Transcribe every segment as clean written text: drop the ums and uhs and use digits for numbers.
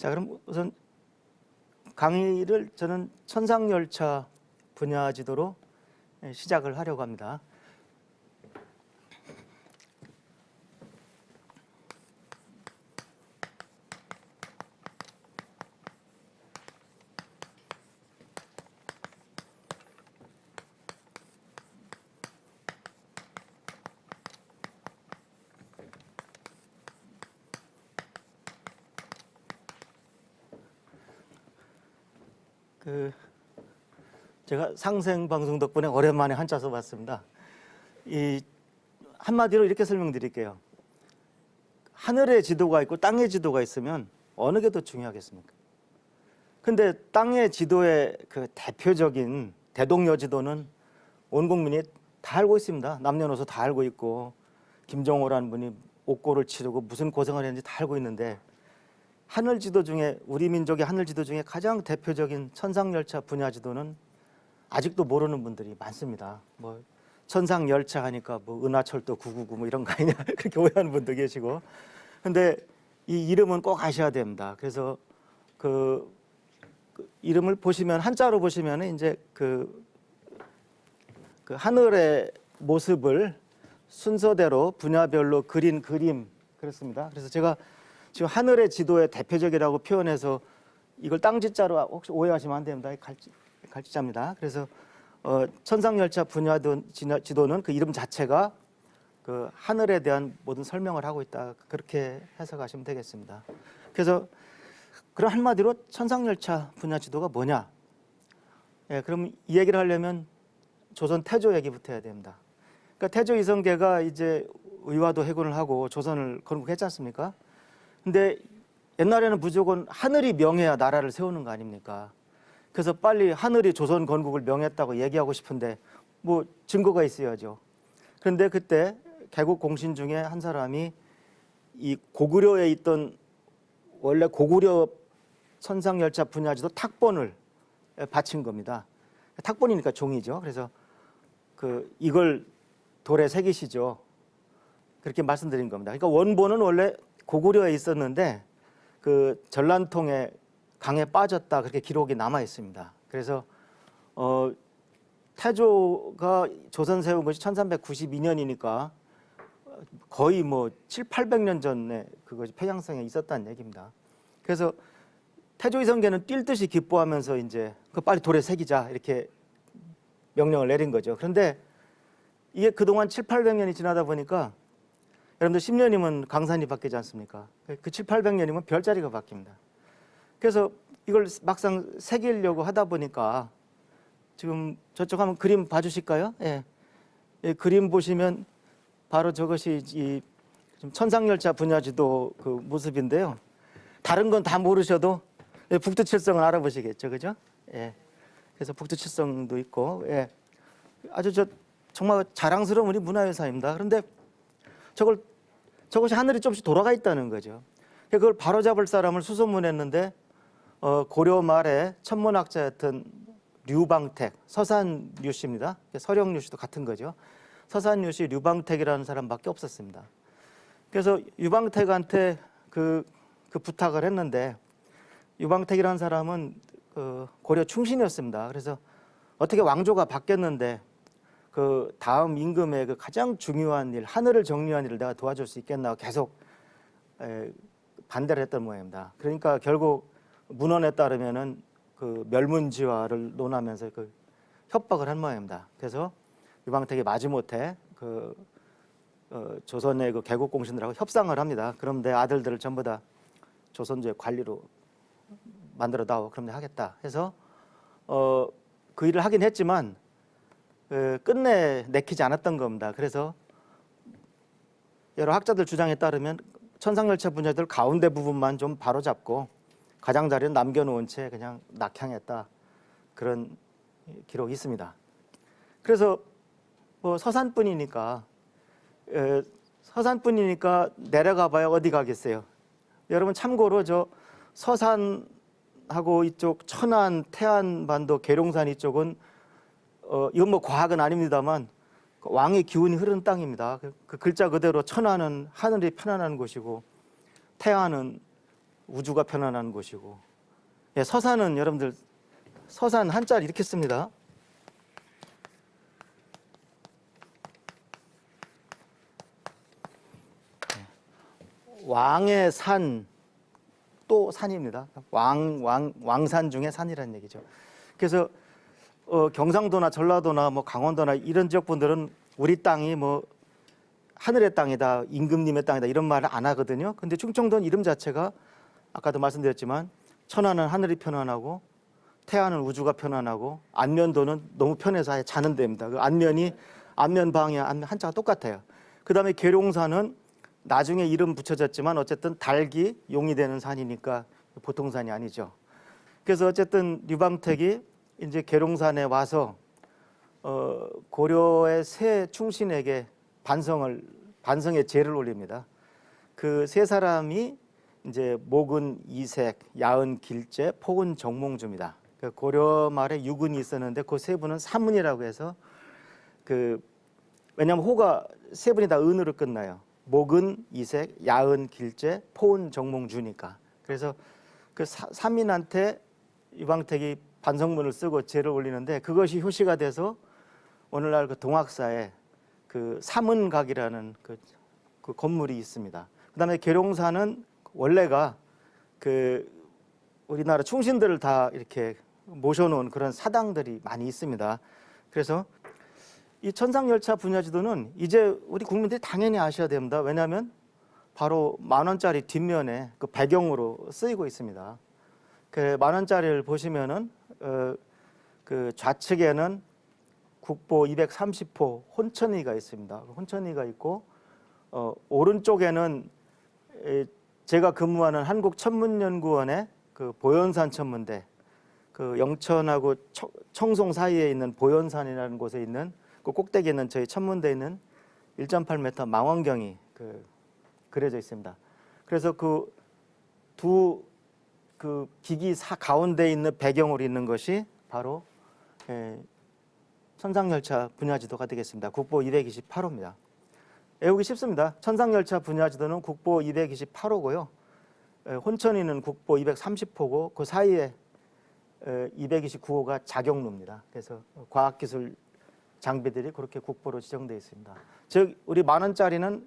자, 그럼 우선 강의를 저는 천상열차 분야 지도로 시작을 하려고 합니다. 제가 상생 방송 덕분에 오랜만에 한자 써봤습니다. 이 한마디로 이렇게 설명드릴게요. 하늘의 지도가 있고 땅의 지도가 있으면 어느 게 더 중요하겠습니까? 근데 땅의 지도의 그 대표적인 대동여 지도는 온 국민이 다 알고 있습니다. 남녀노소 다 알고 있고 김정호라는 분이 옥고를 치르고 무슨 고생을 했는지 다 알고 있는데, 하늘 지도 중에 우리 민족의 하늘 지도 중에 가장 대표적인 천상열차 분야 지도는 아직도 모르는 분들이 많습니다. 뭐 천상열차 하니까 뭐 은하철도 999 뭐 이런 거 아니냐 그렇게 오해하는 분도 계시고. 근데 이 이름은 꼭 아셔야 됩니다. 그래서 그 이름을 보시면 한자로 보시면 이제 그 하늘의 모습을 순서대로 분야별로 그린 그림 그렇습니다. 그래서 제가 지금 하늘의 지도의 대표적이라고 표현해서 이걸 땅지자로 혹시 오해하시면 안 됩니다. 갈지자입니다. 그래서 천상열차 분야 지도는 그 이름 자체가 그 하늘에 대한 모든 설명을 하고 있다, 그렇게 해석하시면 되겠습니다. 그래서 그런 한마디로 천상열차 분야 지도가 뭐냐? 예, 그럼 이 얘기를 하려면 조선 태조 얘기부터 해야 됩니다. 그러니까 태조 이성계가 이제 의화도 해군을 하고 조선을 건국했지 않습니까? 근데 옛날에는 무조건 하늘이 명해야 나라를 세우는 거 아닙니까? 그래서 빨리 하늘이 조선 건국을 명했다고 얘기하고 싶은데 뭐 증거가 있어야죠. 그런데 그때 개국 공신 중에 한 사람이 이 고구려에 있던 원래 고구려 천상열차 분야지도 탁본을 바친 겁니다. 탁본이니까 종이죠. 그래서 이걸 돌에 새기시죠. 그렇게 말씀드린 겁니다. 그러니까 원본은 원래 고구려에 있었는데 그 전란통에 강에 빠졌다, 그렇게 기록이 남아 있습니다. 그래서 태조가 조선 세운 것이 1392년이니까 거의 뭐 700~800년 전에 그것이 평양성에 있었다는 얘기입니다. 그래서 태조 이성계는 뛸 듯이 기뻐하면서 이제 그 빨리 돌에 새기자 이렇게 명령을 내린 거죠. 그런데 이게 그동안 700~800년이 지나다 보니까 여러분들 10년이면 강산이 바뀌지 않습니까? 그 700~800년이면 별자리가 바뀝니다. 그래서 이걸 막상 새기려고 하다 보니까 지금 저쪽 한번 그림 봐주실까요? 예. 예, 그림 보시면 바로 저것이 이 천상열차 분야지도 그 모습인데요. 다른 건 다 모르셔도 북두칠성을 알아보시겠죠, 그죠? 예. 그래서 북두칠성도 있고, 예. 아주 정말 자랑스러운 우리 문화유산입니다. 그런데 저것이 하늘이 조금씩 돌아가 있다는 거죠. 그걸 바로잡을 사람을 수소문했는데 고려 말에 천문학자였던 류방택, 서산류 씨입니다. 서령류 씨도 같은 거죠. 서산류 씨, 류방택이라는 사람밖에 없었습니다. 그래서 류방택한테 그 부탁을 했는데, 류방택이라는 사람은 고려 충신이었습니다. 그래서 어떻게 왕조가 바뀌었는데 그 다음 임금의 그 가장 중요한 일, 하늘을 정리한 일을 내가 도와줄 수 있겠나 계속 반대를 했던 모양입니다. 그러니까 결국 문헌에 따르면은 그 멸문지화를 논하면서 그 협박을 한 모양입니다. 그래서 유방택이 마지못해 조선의 그 개국 공신들하고 협상을 합니다. 그럼 내 아들들을 전부 다 조선조의 관리로 만들어다오. 그럼 내가 하겠다 해서 그 일을 하긴 했지만 끝내 내키지 않았던 겁니다. 그래서 여러 학자들 주장에 따르면 천상열차 분야들 가운데 부분만 좀 바로잡고 가장자리는 남겨놓은 채 그냥 낙향했다, 그런 기록이 있습니다. 그래서 뭐 서산뿐이니까 내려가 봐야 어디 가겠어요. 여러분 참고로 저 서산하고 이쪽 천안, 태안반도, 계룡산 이쪽은 이건 뭐 과학은 아닙니다만 왕의 기운이 흐르는 땅입니다. 그 글자 그대로 천안은 하늘이 편안한 곳이고 태안은 우주가 편안한 곳이고, 예, 서산은 여러분들 서산 한자를 이렇게 씁니다. 왕의 산, 또 산입니다. 왕산 중에 산이라는 얘기죠. 그래서 경상도나 전라도나 뭐 강원도나 이런 지역 분들은 우리 땅이 뭐 하늘의 땅이다, 임금님의 땅이다 이런 말을 안 하거든요. 근데 충청도는 이름 자체가 아까도 말씀드렸지만 천안은 하늘이 편안하고 태안은 우주가 편안하고 안면도는 너무 편해서 아예 자는 데입니다. 그 안면방이 한자가 똑같아요. 그다음에 계룡산은 나중에 이름 붙여졌지만 어쨌든 달기 용이 되는 산이니까 보통 산이 아니죠. 그래서 어쨌든 유방택이 이제 계룡산에 와서 고려의 세 충신에게 반성의 제를 올립니다. 그 세 사람이 이제 목은 이색, 야은 길제, 폭은 정몽주입니다. 그 고려 말에 유근이 있었는데 그 세 분은 사문이라고 해서 왜냐하면 호가 세 분이 다 은으로 끝나요. 목은 이색, 야은 길제, 포은 정몽주니까. 그래서 그 삼인한테 유방택이 반성문을 쓰고 제를 올리는데 그것이 효시가 돼서 오늘날 그 동학사에 그 삼은각이라는 그 건물이 있습니다. 그다음에 계룡산은 원래가 그 우리나라 충신들을 다 이렇게 모셔놓은 그런 사당들이 많이 있습니다. 그래서 이 천상열차 분야지도는 이제 우리 국민들이 당연히 아셔야 됩니다. 왜냐하면 바로 10,000원짜리 뒷면에 그 배경으로 쓰이고 있습니다. 그 10,000원짜리를 보시면은 그 좌측에는 국보 230호 혼천이가 있습니다. 혼천이가 있고 오른쪽에는 제가 근무하는 한국천문연구원의 그 보현산 천문대, 그 영천하고 청송 사이에 있는 보현산이라는 곳에 있는 그 꼭대기에 있는 저희 천문대에 있는 1.8m 망원경이 그려져 있습니다. 그래서 그 두 기기 가운데 있는 배경으로 있는 것이 바로 천상열차 분야지도가 되겠습니다. 국보 228호입니다. 외우기 쉽습니다. 천상열차 분야지도는 국보 228호고요. 혼천이는 국보 230호고 그 사이에 229호가 작용로입니다. 그래서 과학기술 장비들이 그렇게 국보로 지정되어 있습니다. 즉 우리 10,000원짜리는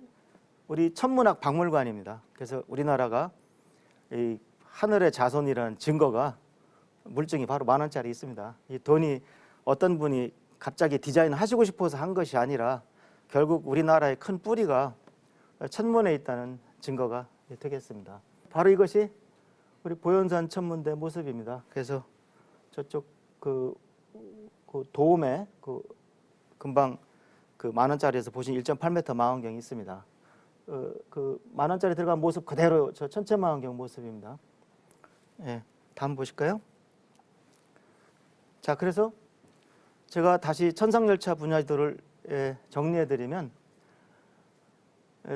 우리 천문학 박물관입니다. 그래서 우리나라가 이 하늘의 자손이라는 증거가 물증이 바로 10,000원짜리 있습니다. 이 돈이 어떤 분이 갑자기 디자인을 하시고 싶어서 한 것이 아니라 결국 우리나라의 큰 뿌리가 천문에 있다는 증거가 되겠습니다. 바로 이것이 우리 보현산 천문대 모습입니다. 그래서 저쪽 그 도움에 금방 그 10,000원짜리에서 보신 1.8m 망원경이 있습니다. 그 10,000원짜리 들어간 모습 그대로 저 천체 망원경 모습입니다. 예, 다음 보실까요? 자, 그래서 제가 다시 천상열차 분야지도를 정리해드리면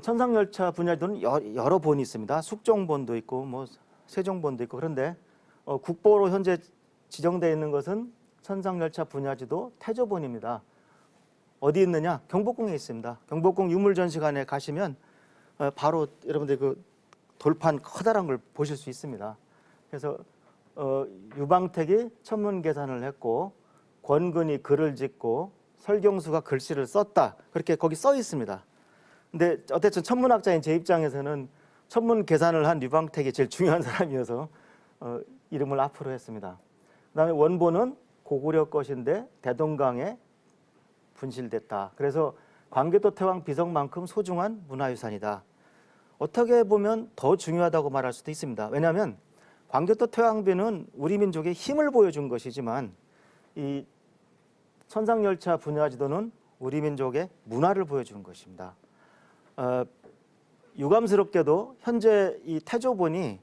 천상열차 분야지도는 여러 본이 있습니다. 숙종본도 있고 뭐 세종본도 있고 그런데 국보로 현재 지정되어 있는 것은 천상열차 분야지도 태조본입니다. 어디 있느냐? 경복궁에 있습니다. 경복궁 유물전시관에 가시면 바로 여러분들 그 돌판 커다란 걸 보실 수 있습니다. 그래서 유방택이 천문 계산을 했고 권근이 글을 짓고 설경수가 글씨를 썼다. 그렇게 거기 써 있습니다. 근데 어쨌든 천문학자인 제 입장에서는 천문 계산을 한 유방택이 제일 중요한 사람이어서 이름을 앞으로 했습니다. 그다음에 원본은 고구려 것인데 대동강에 분실됐다. 그래서 광개토 태왕 비석만큼 소중한 문화유산이다. 어떻게 보면 더 중요하다고 말할 수도 있습니다. 왜냐하면 광개토 태왕비는 우리 민족의 힘을 보여준 것이지만 이 천상열차 분야지도는 우리 민족의 문화를 보여준 것입니다. 유감스럽게도 현재 이 태조본이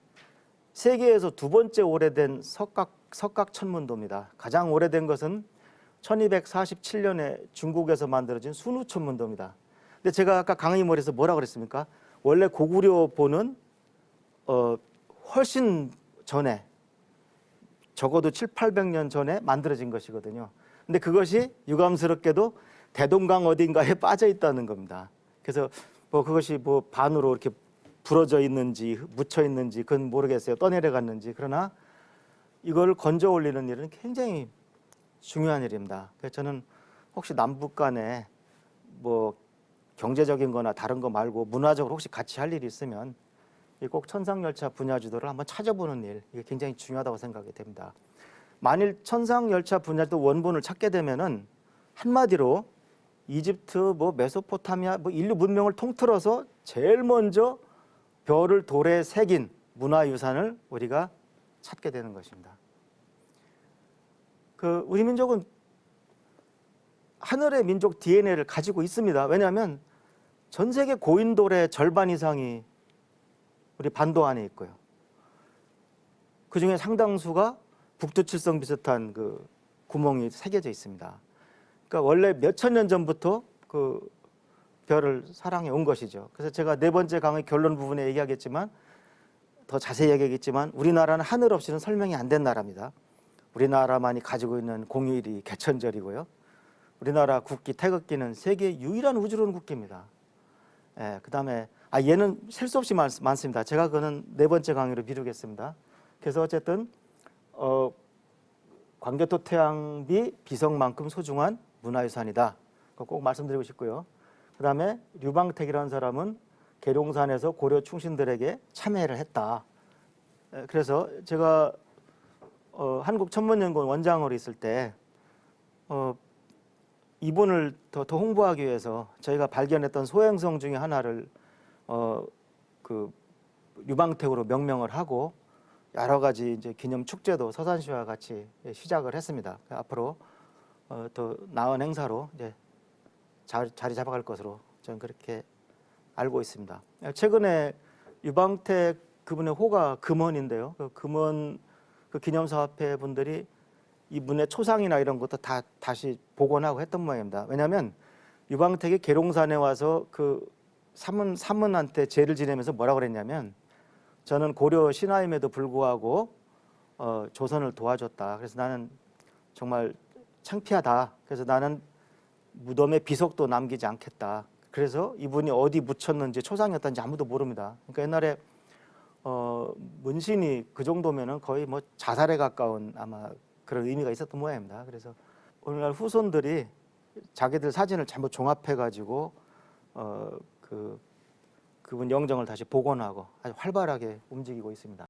세계에서 두 번째 오래된 석각천문도입니다. 가장 오래된 것은 1247년에 중국에서 만들어진 순우천문도입니다. 근데 제가 아까 강의몰에서 뭐라고 그랬습니까? 원래 고구려본은 훨씬 전에 적어도 700~800년 전에 만들어진 것이거든요. 근데 그것이 유감스럽게도 대동강 어딘가에 빠져 있다는 겁니다. 그래서 뭐 그것이 뭐 반으로 이렇게 부러져 있는지 묻혀 있는지 그건 모르겠어요. 떠내려갔는지. 그러나 이걸 건져 올리는 일은 굉장히 중요한 일입니다. 그래서 저는 혹시 남북 간에 뭐 경제적인 거나 다른 거 말고 문화적으로 혹시 같이 할 일이 있으면 꼭 천상열차 분야 지도를 한번 찾아보는 일, 이게 굉장히 중요하다고 생각이 됩니다. 만일 천상열차 분야 지도 원본을 찾게 되면은 한마디로 이집트, 뭐 메소포타미아, 뭐 인류 문명을 통틀어서 제일 먼저 별을 돌에 새긴 문화유산을 우리가 찾게 되는 것입니다. 우리 민족은 하늘의 민족 DNA를 가지고 있습니다. 왜냐하면 전 세계 고인돌의 절반 이상이 우리 반도 안에 있고요. 그 중에 상당수가 북두칠성 비슷한 그 구멍이 새겨져 있습니다. 그러니까 원래 몇천 년 전부터 그 별을 사랑해 온 것이죠. 그래서 제가 네 번째 강의 결론 부분에 얘기하겠지만 더 자세히 얘기하겠지만 우리나라는 하늘 없이는 설명이 안 된 나라입니다. 우리나라만이 가지고 있는 공휴일이 개천절이고요. 우리나라 국기 태극기는 세계 유일한 우주론 국기입니다. 예, 그다음에 얘는 셀 수 없이 많습니다. 제가 그거는 네 번째 강의로 미루겠습니다. 그래서 어쨌든 광개토 태양비 비석만큼 소중한 문화유산이다. 꼭 말씀드리고 싶고요. 그다음에 류방택이라는 사람은 계룡산에서 고려 충신들에게 참회를 했다. 그래서 제가 한국천문연구원 원장으로 있을 때 이분을 더 홍보하기 위해서 저희가 발견했던 소행성 중에 하나를 그 류방택으로 명명을 하고 여러 가지 이제 기념 축제도 서산시와 같이 시작을 했습니다. 앞으로 더 나은 행사로 이제 자리 잡아갈 것으로 저는 그렇게 알고 있습니다. 최근에 류방택 그분의 호가 금원인데요. 그 금원 그 기념사업회 분들이 이분의 초상이나 이런 것도 다시 복원하고 했던 모양입니다. 왜냐하면 류방택이 계룡산에 와서 그 사문한테 제를 지내면서 뭐라고 그랬냐면 저는 고려 신하임에도 불구하고 조선을 도와줬다. 그래서 나는 정말 창피하다. 그래서 나는 무덤에 비석도 남기지 않겠다. 그래서 이분이 어디 묻혔는지 초상이었던지 아무도 모릅니다. 그러니까 옛날에 문신이 그 정도면은 거의 뭐 자살에 가까운 아마 그런 의미가 있었던 모양입니다. 그래서 오늘날 후손들이 자기들 사진을 전부 종합해가지고 그분 영정을 다시 복원하고 아주 활발하게 움직이고 있습니다.